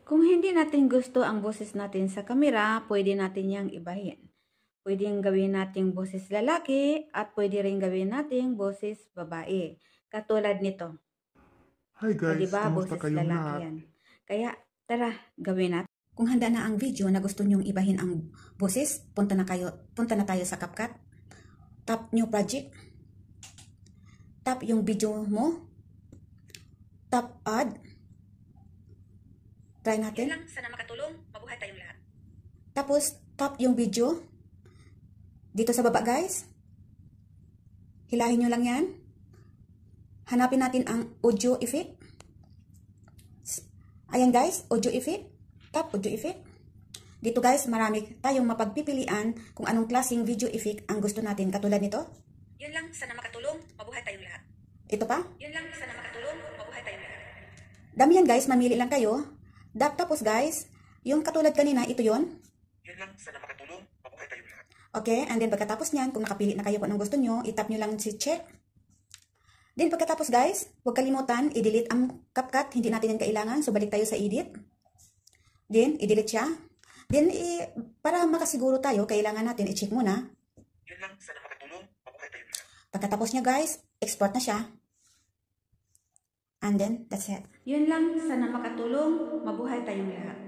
Kung hindi natin gusto ang boses natin sa kamera, pwede natin yang ibahin. Pwedeng gawin nating boses lalaki at pwede rin gawin nating boses babae. Katulad nito. Hi O guys, diba, kamusta boses kayong lalaki lahat? yan. Kaya, tara, gawin natin. Kung handa na ang video na gusto nyong ibahin ang boses, punta na tayo sa CapCut. Tap new project. Tap yung video mo. Tap add. Try natin. Yan lang, sana makatulong. Mabuhay tayong lahat. Tapos, tap yung video. Dito sa baba guys. Hilahin nyo lang yan. Hanapin natin ang audio effect. Ayan guys, audio effect. Tap audio effect. Dito guys, marami tayong mapagpipilian kung anong klaseng video effect ang gusto natin. Katulad nito. Yun lang, sana makatulong. Mabuhay tayong lahat. Ito pa. Yun lang, sana makatulong. Mabuhay tayong lahat. Dami yan guys, mamili lang kayo. Tapos guys, yung katulad kanina, ito yon. Yan lang, sana makatulong. Mabuhay tayong lahat. Okay, and then pagkatapos niyan, kung nakapili na kayo kung anong gusto nyo, itap nyo lang si check. Then pagkatapos guys, huwag kalimutan, i-delete ang CapCut. Hindi natin yan kailangan, so balik tayo sa edit. Then, i-delete siya. Then, para makasiguro tayo, kailangan natin i-check muna. Yan lang, sana makatulong. Mabuhay tayong lahat. Pagkatapos niya guys, export na siya. And then, that's it. Yun lang, sana makatulong. Mabuhay tayong lahat.